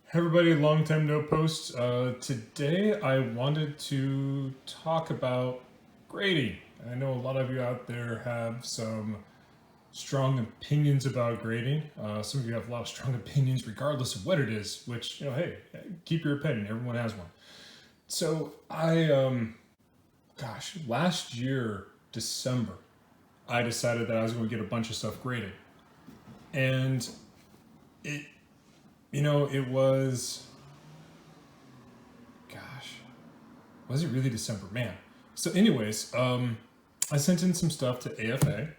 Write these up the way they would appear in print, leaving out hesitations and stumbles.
Hey everybody, long time no post. Today I wanted to talk about grading. I know a lot of you out there have some strong opinions about grading. Some of you have a lot of strong opinions regardless of what it is, which, hey, keep your opinion. Everyone has one. So last year, December, I decided that I was going to get a bunch of stuff graded. And it was, was it really December? Man. So anyways, I sent in some stuff to AFA.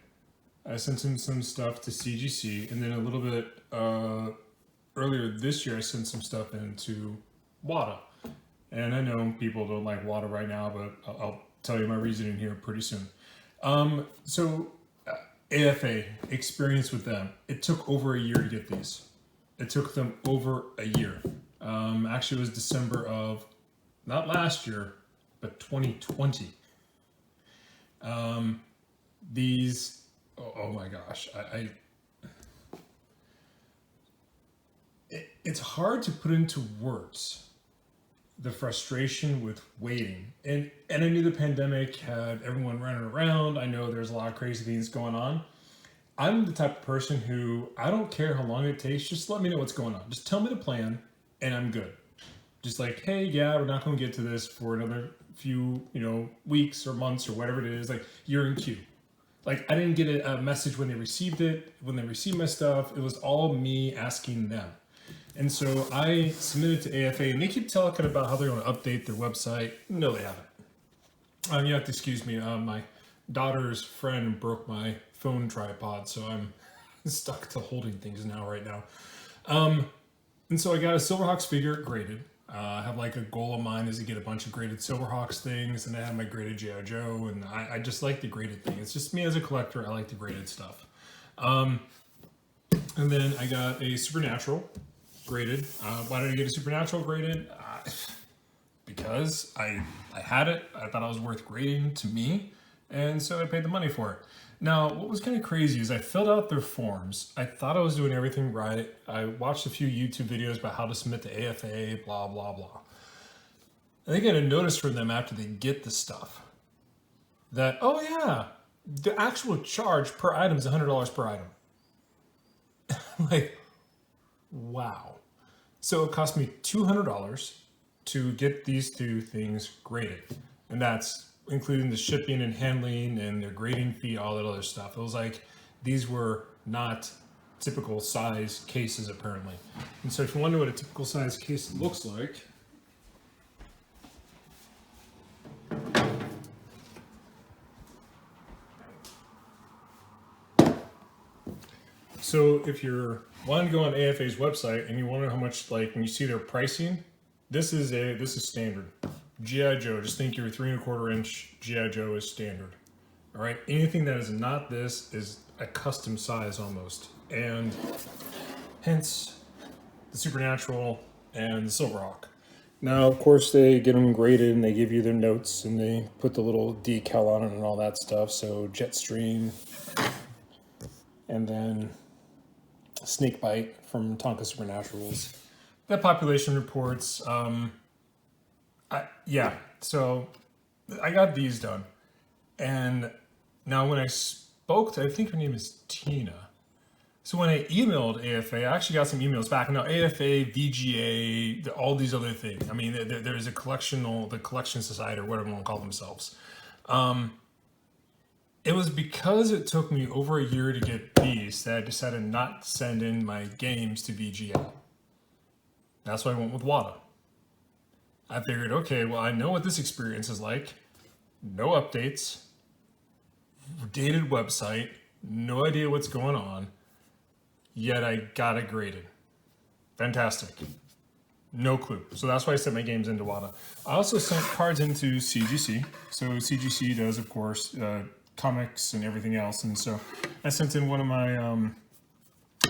I sent in some stuff to CGC, and then a little bit earlier this year, I sent some stuff into WATA. And I know people don't like WATA right now, but I'll tell you my reasoning here pretty soon. AFA, experience with them. It took over a year to get these. It took them over a year. Actually, it was December of, not last year, but 2020. Oh my gosh, it's hard to put into words the frustration with waiting. And I knew the pandemic had everyone running around. I know there's a lot of crazy things going on. I'm the type of person who, I don't care how long it takes, just let me know what's going on. Just tell me the plan and I'm good. Just like, hey, yeah, we're not going to get to this for another few, weeks or months or whatever it is. Like, you're in queue. Like, I didn't get a message when they received it. When they received my stuff, it was all me asking them. And so I submitted to AFA, and they keep talking about how they're going to update their website. No, they haven't. You have to excuse me. My daughter's friend broke my phone tripod, so I'm stuck to holding things right now. And so I got a Silverhawks figure graded. I have like a goal of mine is to get a bunch of graded Silverhawks things, and I have my graded G.I. Joe, and I just like the graded thing. It's just me as a collector, I like the graded stuff. And then I got a Supernatural graded. Why did I get a Supernatural graded? Because I had it. I thought it was worth grading to me, and so I paid the money for it. Now, what was kind of crazy is I filled out their forms. I thought I was doing everything right. I watched a few YouTube videos about how to submit to AFA, blah, blah, blah. And they get a notice from them after they get the stuff that, oh yeah, the actual charge per item is $100 per item. Like, wow. So it cost me $200 to get these two things graded. And that's including the shipping and handling and their grading fee, all that other stuff. It was like, these were not typical size cases apparently. And so if you wonder what a typical size case looks like, so if you're wanting to go on AFA's website and you wonder how much, like when you see their pricing, this is standard. G.I. Joe, just think your 3 1/4 inch G.I. Joe is standard. All right, anything that is not this is a custom size almost. And hence the Supernatural and the Silverhawk. Now, of course, they get them graded and they give you their notes and they put the little decal on it and all that stuff. So Jetstream and then Snakebite from Tonka Supernaturals. That population reports, so I got these done. And now when I spoke to, I think her name is Tina. So when I emailed AFA, I actually got some emails back. Now AFA, VGA, all these other things. I mean, there's the Collection Society or whatever they want to call themselves. It was because it took me over a year to get these that I decided not to send in my games to VGA. That's why I went with WATA. I figured, okay, well, I know what this experience is like. No updates, dated website, no idea what's going on, yet I got it graded. Fantastic. No clue. So that's why I sent my games into WATA. I also sent cards into CGC. So CGC does, of course, comics and everything else. And so I sent in one of my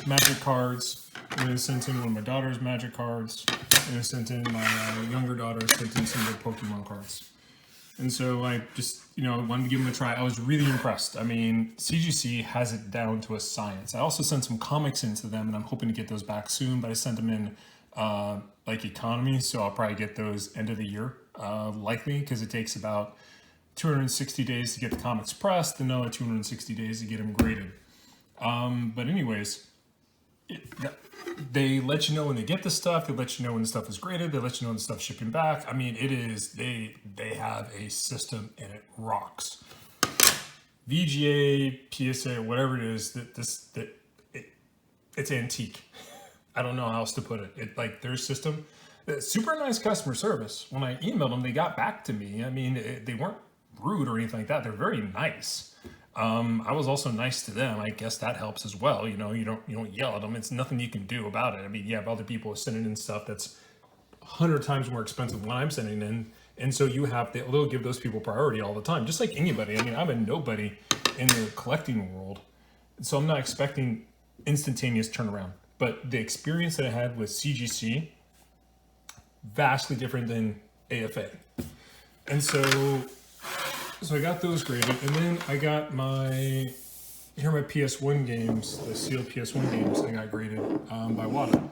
Magic cards, and I sent in one of my daughter's Magic cards, and I sent in my younger daughter, sent in some of the Pokemon cards. And so I just, wanted to give them a try. I was really impressed. I mean, CGC has it down to a science. I also sent some comics into them, and I'm hoping to get those back soon, but I sent them in like economy, so I'll probably get those end of the year, likely, because it takes about 260 days to get the comics pressed, and another 260 days to get them graded. But anyways, they let you know when they get the stuff. They let you know when the stuff is graded. They let you know when the stuff's shipping back. I mean, it is, they have a system and it rocks. VGA, PSA, whatever it is, it's antique. I don't know how else to put it. Like their system, super nice customer service. When I emailed them, they got back to me. I mean, they weren't rude or anything like that. They're very nice. I was also nice to them. I guess that helps as well. You know, you don't yell at them. It's nothing you can do about it. I mean, yeah, other people are sending in stuff that's 100 times more expensive than what I'm sending in. And so they'll give those people priority all the time, just like anybody. I mean, I'm a nobody in the collecting world. So I'm not expecting instantaneous turnaround. But the experience that I had with CGC, vastly different than AFA. And so I got those graded, and then I got my PS1 games, the sealed PS1 games I got graded by WATA.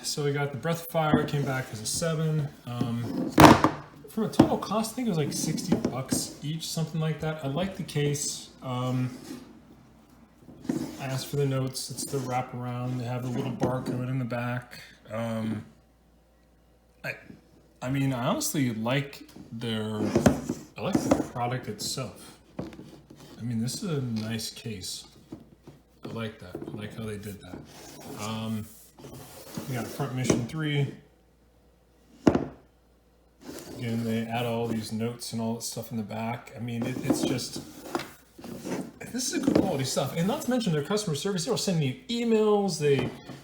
So I got the Breath of Fire, came back as a 7. From a total cost, I think it was like $60 each, something like that. I like the case. I asked for the notes. It's the wraparound. They have a little barcode in the back. I mean, I honestly like the product itself. I mean, this is a nice case. I like that. I like how they did that. We got Front Mission 3. Again, they add all these notes and all that stuff in the back. I mean, it's just, this is good quality stuff. And not to mention their customer service. They were sending you emails.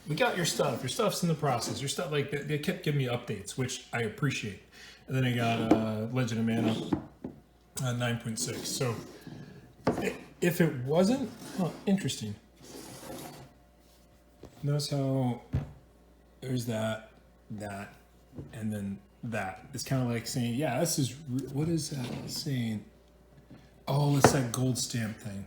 We got your stuff's in the process. Your stuff, like, they kept giving me updates, which I appreciate. And then I got Legend of Mana 9.6. So if it wasn't, interesting. Notice how there's that, and then that. It's kind of like saying, yeah, this is, what is that saying? Oh, it's that gold stamp thing.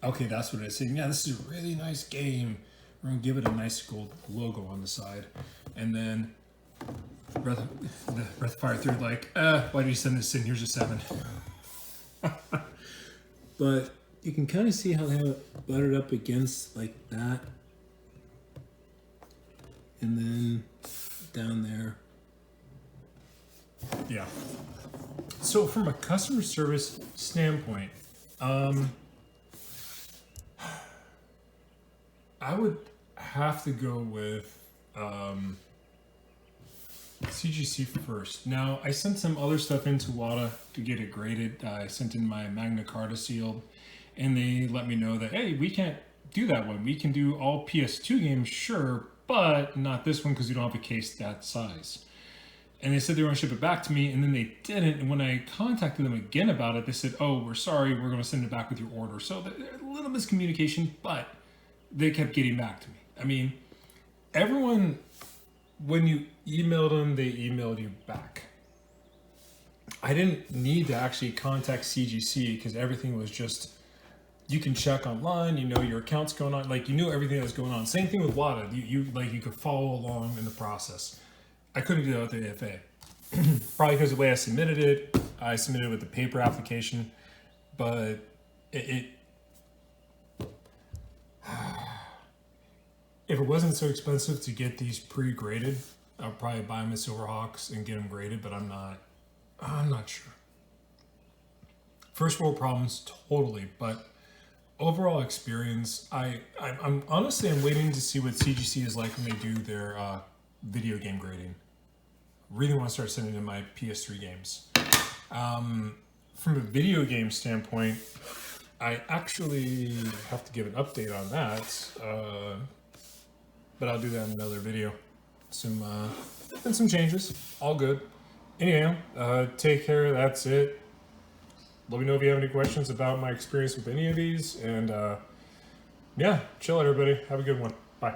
Okay, that's what it's saying. Yeah, this is a really nice game. We're gonna give it a nice gold logo on the side. And then Breath of Fire 3, like, why do you send this in? Here's a 7. But you can kind of see how they have it buttered up against like that. And then down there. Yeah. So from a customer service standpoint, I would have to go with CGC first. Now, I sent some other stuff into WATA to get it graded. I sent in my Magna Carta sealed, and they let me know that, hey, we can't do that one. We can do all PS2 games, sure, but not this one because we don't have a case that size. And they said they were going to ship it back to me, and then they didn't. And when I contacted them again about it, they said, oh, we're sorry, we're going to send it back with your order. So there's a little miscommunication, but they kept getting back to me. I mean, everyone, when you emailed them, they emailed you back. I didn't need to actually contact CGC because everything was just, you can check online, you know your account's going on, like you knew everything that was going on. Same thing with WATA, you could follow along in the process. I couldn't do that with the AFA. Probably because of the way I submitted it with the paper application, but if it wasn't so expensive to get these pre-graded, I'll probably buy them at Silverhawks and get them graded, but I'm not sure. First world problems, totally, but overall experience, I'm honestly, I'm waiting to see what CGC is like when they do their video game grading. Really want to start sending in my PS3 games. From a video game standpoint, I actually have to give an update on that, but I'll do that in another video. Some changes, all good. Anyhow, take care, that's it. Let me know if you have any questions about my experience with any of these, and yeah, chill everybody, have a good one, bye.